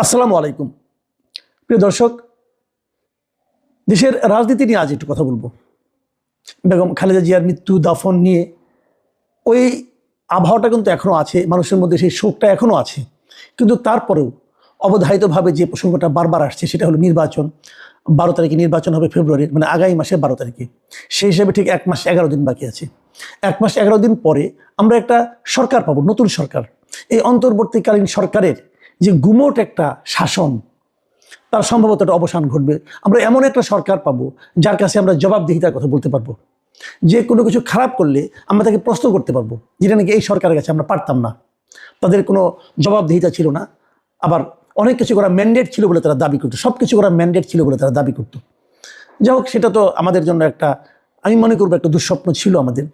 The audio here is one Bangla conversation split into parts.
আসসালামু আলাইকুম প্রিয় দর্শক, দেশের রাজনীতি নিয়ে আজ একটু কথা বলবো। বেগম খালেদা জিয়ার মৃত্যু দাফন নিয়ে ওই আবহাওয়াটা কিন্তু এখনও আছে, মানুষের মধ্যে সেই শোকটা এখনও আছে। কিন্তু তারপরেও অবধারিতভাবে যে প্রসঙ্গটা বারবার আসছে সেটা হলো নির্বাচন। 12 তারিখে নির্বাচন হবে, ফেব্রুয়ারির, মানে আগামী মাসের 12 তারিখে। সেই হিসাবে ঠিক 1 মাস 11 দিন বাকি আছে। 1 মাস 11 দিন পরে আমরা একটা সরকার পাবো, নতুন সরকার। এই অন্তর্বর্তীকালীন সরকারের যে গুমোট একটা শাসন, তার সম্ভবত একটা অবসান ঘটবে। আমরা এমন একটা সরকার পাবো যার কাছে আমরা জবাবদিহিতার কথা বলতে পারবো। যে কোনো কিছু খারাপ করলে আমরা তাকে প্রশ্ন করতে পারবো, যেটা নাকি এই সরকারের কাছে আমরা পারতাম না। তাদের কোনো জবাবদিহিতা ছিল না, আবার অনেক কিছু করা ম্যান্ডেট ছিল বলে তারা দাবি করতো, সব কিছু করা ম্যান্ডেট ছিল বলে তারা দাবি করতো। যাই হোক, সেটা তো আমাদের জন্য একটা, আমি মনে করবো একটা দুঃস্বপ্ন ছিল আমাদের।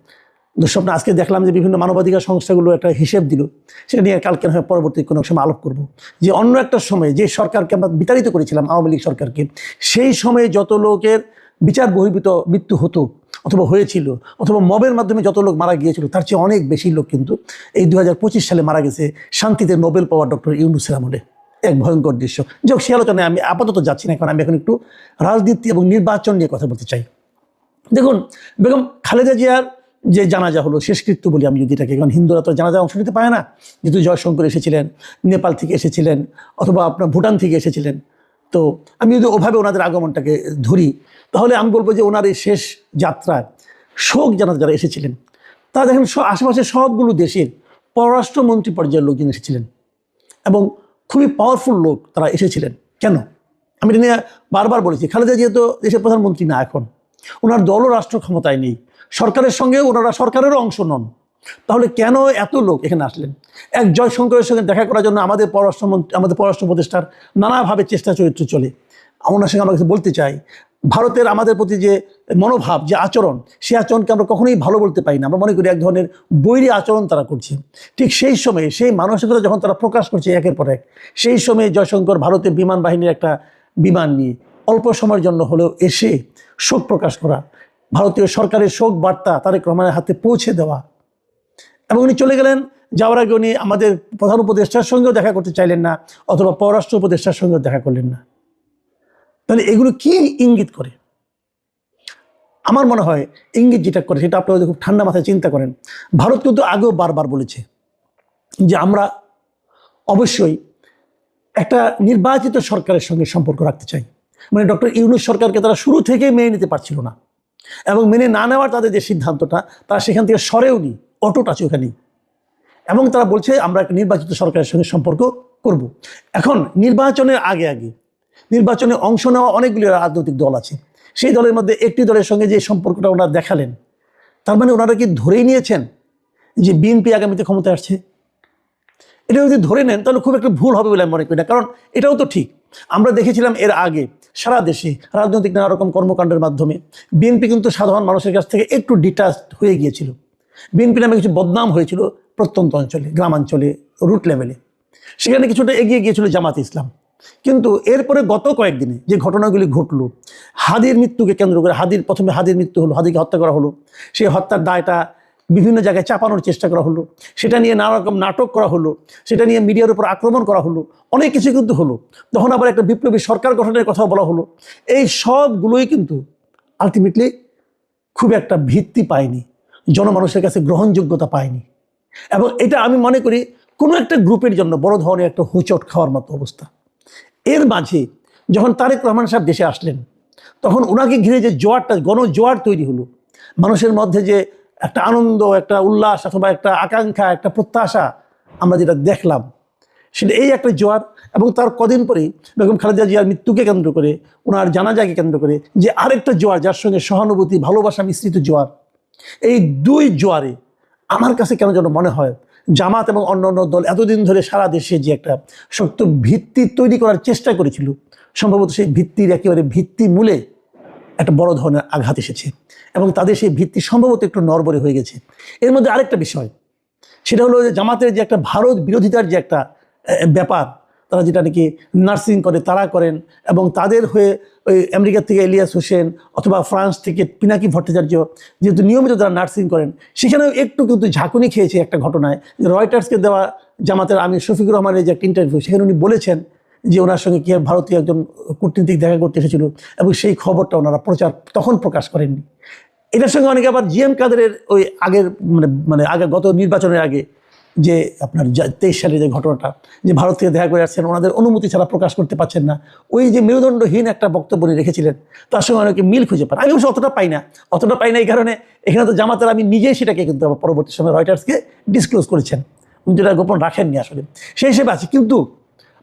দুঃস্বপ্ন আজকে দেখলাম যে বিভিন্ন মানবাধিকার সংস্থাগুলো একটা হিসেব দিল, সেটা নিয়ে কালকে হয় পরবর্তী কোনো সময় আলোপ করব। যে অন্য একটা সময়ে যে সরকারকে আমরা বিতাড়িত করেছিলাম, আওয়ামী লীগ সরকারকে, সেই সময়ে যত লোকের বিচার বহির্ভূত মৃত্যু হতো অথবা হয়েছিল, অথবা মবের মাধ্যমে যত লোক মারা গিয়েছিল, তার চেয়ে অনেক বেশি লোক কিন্তু এই 2025 সালে মারা গেছে শান্তিতে নোবেল পাওয়া ডক্টর ইউনূসের আমলে। এক ভয়ঙ্কর দৃশ্য। যাক, সে আলোচনায় আমি আপাতত যাচ্ছি না, কারণ আমি এখন একটু রাজনীতি এবং নির্বাচন নিয়ে কথা বলতে চাই। দেখুন, বেগম খালেদা জিয়ার যে জানাজা হলো, শেষকৃত্য বলি আমি যদি এটাকে, কারণ হিন্দুরা তো জানাজা অংশ নিতে পারে না। যেহেতু জয়শঙ্কর এসেছিলেন, নেপাল থেকে এসেছিলেন, অথবা আপনার ভুটান থেকে এসেছিলেন, তো আমি যদি ওভাবে ওনাদের আগমনটাকে ধরি, তাহলে আমি বলবো যে ওনার এই শেষ যাত্রায় শোক জানাতে যারা এসেছিলেন, তারা দেখেন আশেপাশে সবগুলো দেশের পররাষ্ট্রমন্ত্রী পর্যায়ের লোকজন এসেছিলেন, এবং খুবই পাওয়ারফুল লোক তারা এসেছিলেন। কেন? আমি এটা নিয়ে বারবার বলেছি, খালেদা জিয়া তো দেশের প্রধানমন্ত্রী না, এখন ওনার দলও রাষ্ট্র ক্ষমতায় নেই, সরকারের সঙ্গে ওনারা সরকারেরও অংশ নন। তাহলে কেন এত লোক এখানে আসলেন? এক জয়শঙ্করের সঙ্গে দেখা করার জন্য আমাদের পররাষ্ট্র উপদেষ্টার নানাভাবে চেষ্টা চরিত্র চলে। ওনার সঙ্গে আমরা কিছু বলতে চাই, ভারতের আমাদের প্রতি যে মনোভাব, যে আচরণ, সেই আচরণকে আমরা কখনোই ভালো বলতে পারি না। আমরা মনে করি এক ধরনের বৈরী আচরণ তারা করছে। ঠিক সেই সময়ে সেই মানসিকতা যখন তারা প্রকাশ করছে একের পর এক, সেই সময়ে জয়শঙ্কর ভারতের বিমান বাহিনীর একটা বিমান নিয়ে অল্প সময়ের জন্য হলেও এসে শোক প্রকাশ করা, ভারতীয় সরকারের শোক বার্তা তারেক রহমানের হাতে পৌঁছে দেওয়া, এবং উনি চলে গেলেন। যাওয়ার আগে উনি আমাদের প্রধান উপদেষ্টার সঙ্গেও দেখা করতে চাইলেন না, অথবা পররাষ্ট্র উপদেষ্টার সঙ্গেও দেখা করলেন না। তাহলে এগুলো কি ইঙ্গিত করে? আমার মনে হয় ইঙ্গিত যেটা করে সেটা আপনারা খুব ঠান্ডা মাথায় চিন্তা করেন। ভারত কিন্তু আগেও বারবার বলেছে যে আমরা অবশ্যই একটা নির্বাচিত সরকারের সঙ্গে সম্পর্ক রাখতে চাই। মানে ডক্টর ইউনূস সরকারকে তারা শুরু থেকেই মেনে নিতে পারছিল না, এবং মেনে না নেওয়ার তাদের যে সিদ্ধান্তটা, তারা সেখান থেকে সরেও নি, অটুট আছে ওখানেই। এবং তারা বলছে আমরা একটা নির্বাচিত সরকারের সঙ্গে সম্পর্ক করব। এখন নির্বাচনের আগে নির্বাচনে অংশ নেওয়া অনেকগুলি রাজনৈতিক দল আছে, সেই দলের মধ্যে একটি দলের সঙ্গে যে সম্পর্কটা ওনারা দেখালেন, তার মানে ওনারা কি ধরেই নিয়েছেন যে বিএনপি আগামীতে ক্ষমতায় আসছে? এটা যদি ধরে নেন তাহলে খুব একটা ভুল হবে বলে আমি মনে করি না, কারণ এটাও তো ঠিক। আমরা দেখেছিলাম এর আগে সারা দেশে রাজনৈতিক নানা রকম কর্মকাণ্ডের মাধ্যমে বিএনপি কিন্তু সাধারণ মানুষের কাছ থেকে একটু ডিটাচড হয়ে গিয়েছিল। বিএনপি নামে কিছু বদনাম হয়েছিল প্রত্যন্ত অঞ্চলে, গ্রামাঞ্চলে, রুট লেভেলে। সেখানে কিছুটা এগিয়ে গিয়েছিল জামাতে ইসলাম। কিন্তু এরপরে গত কয়েকদিনে যে ঘটনাগুলি ঘটলো, হাদির মৃত্যুকে কেন্দ্র করে, প্রথমে হাদির মৃত্যু হলো, হাদিকে হত্যা করা হলো, সেই হত্যার দায়টা বিভিন্ন জায়গায় চাপানোর চেষ্টা করা হলো, সেটা নিয়ে নানা রকম নাটক করা হলো, সেটা নিয়ে মিডিয়ার উপর আক্রমণ করা হলো, অনেক কিছু কিন্তু হলো। তখন আবার একটা বিপ্লবী সরকার গঠনের কথা বলা হলো। এই সবগুলোই কিন্তু আলটিমেটলি খুব একটা ভিত্তি পায়নি, জনমানুষের কাছে গ্রহণযোগ্যতা পায়নি। এবং এটা আমি মনে করি কোনো একটা গ্রুপের জন্য বড় ধরনের একটা হোঁচট খাওয়ার মতো অবস্থা। এর মাঝে যখন তারেক রহমান সাহেব দেশে আসলেন, তখন ওনাকে ঘিরে যে জোয়ারটা, গণজোয়ার তৈরি হলো, মানুষের মধ্যে যে একটা আনন্দ, একটা উল্লাস, অথবা একটা আকাঙ্ক্ষা, একটা প্রত্যাশা আমরা যেটা দেখলাম, সেটা এই একটা জোয়ার। এবং তার কদিন পরেই বেগম খালেদা জিয়ার মৃত্যুকে কেন্দ্র করে, ওনার জানাজাকে কেন্দ্র করে যে আরেকটা জোয়ার, যার সঙ্গে সহানুভূতি, ভালোবাসা মিশ্রিত জোয়ার। এই দুই জোয়ারে আমার কাছে কেন যেন মনে হয় জামাত এবং অন্যান্য দল এতদিন ধরে সারা দেশে যে একটা শক্ত ভিত্তি তৈরি করার চেষ্টা করেছিল, সম্ভবত সেই ভিত্তির একেবারে ভিত্তি মূলে একটা বড় ধরনের আঘাত এসেছে, এবং তাদের সেই ভিত্তি সম্ভবত একটু নড়বড়ে হয়ে গেছে। এর মধ্যে আরেকটা বিষয়, সেটা হলো যে জামাতের যে একটা ভারত বিরোধিতার যে একটা ব্যাপার, তারা যেটা নাকি নার্সিং করে তারা করেন, এবং তাদের হয়ে ওই আমেরিকা থেকে ইলিয়াস হোসেন, অথবা ফ্রান্স থেকে পিনাকি ভট্টাচার্য যেহেতু নিয়মিত তারা নার্সিং করেন, সেখানেও একটু কিন্তু ঝাঁকুনি খেয়েছে একটা ঘটনায়। রয়টার্সকে দেওয়া জামাতের আমির শফিকুর রহমানের যে একটা ইন্টারভিউ, সেখানে উনি বলেছেন যে ওনার সঙ্গে কি ভারতীয় একজন কূটনীতিক দেখা করতে এসেছিল, এবং সেই খবরটা ওনারা তখন প্রকাশ করেননি। এটার সঙ্গে অনেকে আবার জিএম কাদেরের ওই আগের মানে আগে গত নির্বাচনের আগে যে আপনার 23 সালের যে ঘটনাটা, যে ভারত থেকে দেখা করে আসছেন, ওনাদের অনুমতি ছাড়া প্রকাশ করতে পারছেন না, ওই যে মেরুদণ্ডহীন একটা বক্তব্য রেখেছিলেন, তার সঙ্গে অনেকে মিল খুঁজে পান। আমি অবশ্য অতটা পাই না এই কারণে এখানে তো জামাতের আমি নিজেই সেটাকে কিন্তু পরবর্তী সময় রয়টার্সকে ডিসক্লোজ করেছেন, যেটা গোপন রাখেননি আসলে, সেই হিসেবে আছে। কিন্তু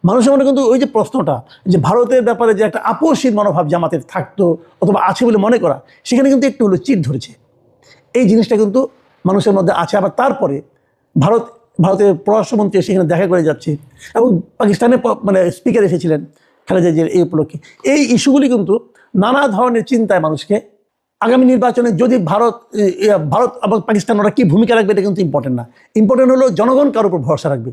মানুষের মনে কিন্তু ওই যে প্রশ্নটা যে ভারতের ব্যাপারে যে একটা আপোষহীন মনোভাব জামাতের থাকতো অথবা আছে বলে মনে করা, সেখানে কিন্তু একটু হলো চিট ধরেছে। এই জিনিসটা কিন্তু মানুষের মধ্যে আছে। আবার তারপরে ভারতের পররাষ্ট্রমন্ত্রী সেখানে দেখা করে যাচ্ছে, এবং পাকিস্তানের মানে স্পিকার এসেছিলেন খালেদা জিয়ার এই উপলক্ষে। এই ইস্যুগুলি কিন্তু নানা ধরনের চিন্তায় মানুষকে আগামী নির্বাচনে যদি ভারত এবং পাকিস্তান ওরা কী ভূমিকা রাখবে এটা কিন্তু ইম্পর্টেন্ট না। ইম্পর্টেন্ট হলো জনগণ কার উপর ভরসা রাখবে।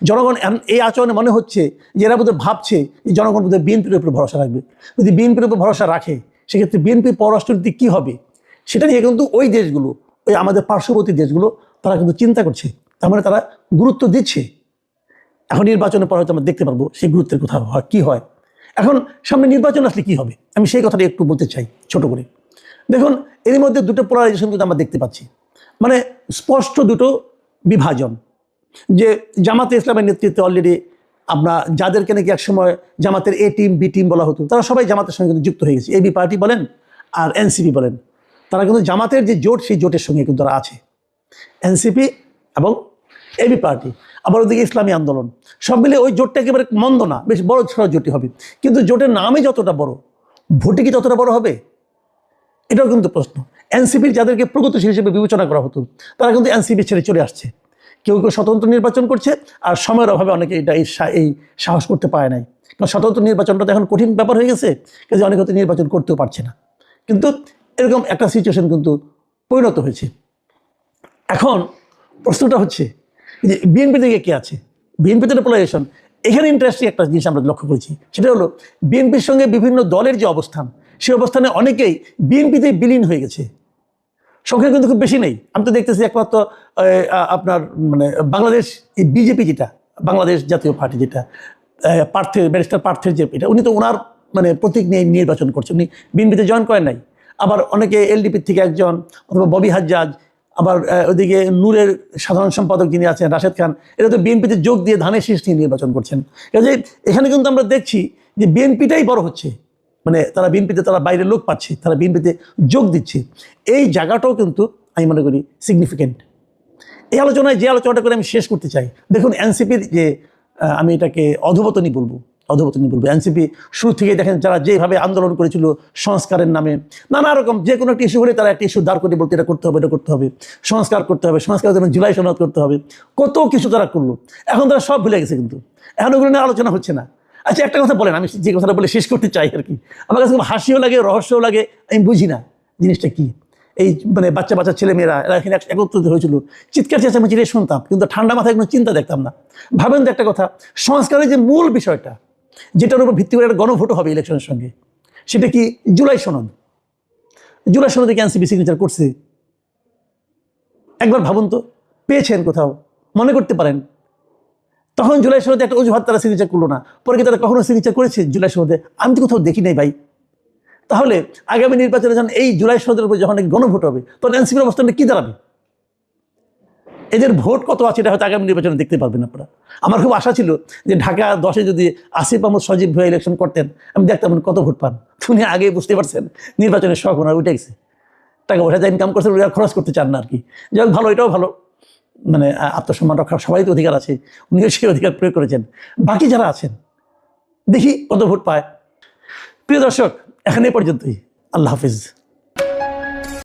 জনগণ এই আচরণে মনে হচ্ছে যে এরা বোধহয় ভাবছে যে জনগণ বোধহয় বিএনপির উপর ভরসা রাখবে। যদি বিএনপির উপর ভরসা রাখে, সেক্ষেত্রে বিএনপির পররাষ্ট্রনীতি কী হবে সেটা নিয়ে কিন্তু ওই দেশগুলো, ওই আমাদের পার্শ্ববর্তী দেশগুলো তারা কিন্তু চিন্তা করছে। তার মানে তারা গুরুত্ব দিচ্ছে। এখন নির্বাচনের পর হয়তো আমরা দেখতে পারবো সেই গুরুত্বের কথা হয় কী হয়। এখন সামনে নির্বাচন আসলে কী হবে, আমি সেই কথাটা একটু বলতে চাই ছোট করে। দেখুন, এর মধ্যে দুটো পোলারাইজেশন কিন্তু আমরা দেখতে পাচ্ছি, মানে স্পষ্ট দুটো বিভাজন। যে জামাতে ইসলামের নেতৃত্বে অলরেডি আমরা যাদেরকে নাকি একসময় জামাতের এ টিম বি টিম বলা হতো, তারা সবাই জামাতের সঙ্গে কিন্তু যুক্ত হয়ে গেছে। এবি পার্টি বলেন আর এনসিপি বলেন, তারা কিন্তু জামাতের যে জোট সেই জোটের সঙ্গে কিন্তু তারা আছে, এনসিপি এবং এবি পার্টি। আবার ওদিকে ইসলামী আন্দোলন, সব মিলে ওই জোটটা একেবারে মন্দ না, বেশ বড় ছড়া জোটই হবে। কিন্তু জোটের নামে যতটা বড়, ভোটে কি ততটা বড় হবে, এটাও কিন্তু প্রশ্ন। এনসিপির যাদেরকে প্রগতিশীল হিসেবে বিবেচনা করা হতো, তারা কিন্তু এনসিপি ছেড়ে চলে আসছে। কেউ কেউ স্বতন্ত্র নির্বাচন করছে, আর সময়ের অভাবে অনেকে এই সাহস করতে পারে নাই। কারণ স্বতন্ত্র নির্বাচনটা তো এখন কঠিন ব্যাপার হয়ে গেছে, কাজে অনেকে হয়তো নির্বাচন করতেও পারছে না। কিন্তু এরকম একটা সিচুয়েশন কিন্তু পরিণত হয়েছে। এখন প্রশ্নটা হচ্ছে যে বিএনপি থেকে কে আছে, বিএনপিতে পোলারাইজেশন। এখানে ইন্টারেস্টিং একটা জিনিস আমরা লক্ষ্য করেছি, সেটা হলো বিএনপির সঙ্গে বিভিন্ন দলের যে অবস্থান, সেই অবস্থানে অনেকেই বিএনপিতে বিলীন হয়ে গেছে। সংখ্যা কিন্তু খুব বেশি নেই। আমি তো দেখতেছি একমাত্র আপনার মানে বাংলাদেশ বিজেপি, যেটা বাংলাদেশ জাতীয় পার্টি, যেটা ব্যারিস্টার পার্থের যে এটা, উনি তো ওনার মানে প্রতীক নিয়ে নির্বাচন করছেন, উনি বিএনপিতে জয়েন করেন নাই। আবার অনেকে এলডিপির থেকে একজন, অথবা ববি হাজ্জাজ, আবার ওইদিকে নূরের সাধারণ সম্পাদক যিনি আছেন রাশেদ খান, এরা তো বিএনপিতে যোগ দিয়ে ধানের শীষ নিয়ে নির্বাচন করছেন। কাজে এখানে কিন্তু আমরা দেখছি যে বিএনপিটাই বড় হচ্ছে, মানে তারা বিএনপিতে তারা বাইরের লোক পাচ্ছে, তারা বিএনপিতে যোগ দিচ্ছে। এই জায়গাটাও কিন্তু আমি মনে করি সিগনিফিকেন্ট। এই আলোচনায় যে আলোচনাটা করে আমি শেষ করতে চাই, দেখুন এনসিপির যে আমি এটাকে অধোপতনী বলবো। এনসিপি শুরু থেকে দেখেন যারা যেভাবে আন্দোলন করেছিল সংস্কারের নামে, নানা রকম যে কোনো একটা ইস্যু হলে তারা একটা ইস্যু দাঁড় করে বলতে এটা করতে হবে, এটা করতে হবে, সংস্কার করতে হবে, সংস্কারের জন্য জুলাই সনদ করতে হবে, কত কিছু তারা করলো। এখন তারা সব ভুলে গেছে, কিন্তু এখন ওগুলো নিয়ে আলোচনা হচ্ছে না। আচ্ছা, একটা কথা বলেন, আমি যে কথাটা বলে শেষ করতে চাই আর কি, আমার কাছে খুব হাসিও লাগে, রহস্যও লাগে। আমি বুঝি না জিনিসটা কি। এই মানে বাচ্চা ছেলেমেয়েরা এরা এখানে একত্রিত হয়েছিল, চিৎকার চেঁচামেচি শুনতাম, কিন্তু ঠান্ডা মাথায় কোনো চিন্তা দেখতাম না। ভাবেন তো একটা কথা, সংস্কারের যে মূল বিষয়টা, যেটার উপর ভিত্তি করে একটা গণভোটও হবে ইলেকশনের সঙ্গে, সেটা কি জুলাই সনদ। জুলাই সনদে কি এনসিপি সিগনেচার করছে? একবার ভাবুন তো, পেয়েছেন কোথাও, মনে করতে পারেন? তখন জুলাই সনদে একটা অজুহাত তারা সিগনেচার করলো না, পরে কি তারা কখনো সিগনেচার করেছে জুলাই সনদে? আমি তো কোথাও দেখি নাই ভাই। তাহলে আগামী নির্বাচনে যখন এই জুলাই সনদের উপর যখন গণভোট হবে, তখন এনসিপির অবস্থানটা কি দাঁড়াবে? এদের ভোট কত আছে এটা হয়তো আগামী নির্বাচনে দেখতে পারবেন আপনারা। আমার খুব আশা ছিল যে ঢাকা 10-এ যদি আসিফ মাহমুদ সজীব ভাই ইলেকশন করতেন, আমি দেখতাম কত ভোট পান। উনি আগে বুঝতে পারছেন নির্বাচনের শখ ওনার উঠে গেছে, টাকা পয়সা ইনকাম করছেন, ওরা খরচ করতে চান না আর কি। যাই হোক, ভালো, এটাও ভালো, মানে আত্মসম্মান রক্ষার সবাই তো অধিকার আছে, উনিও সেই অধিকার প্রয়োগ করেছেন। বাকি যারা আছেন দেখি কত ভোট পায়। প্রিয় দর্শক, এখানে পর্যন্তই। আল্লাহ হাফিজ।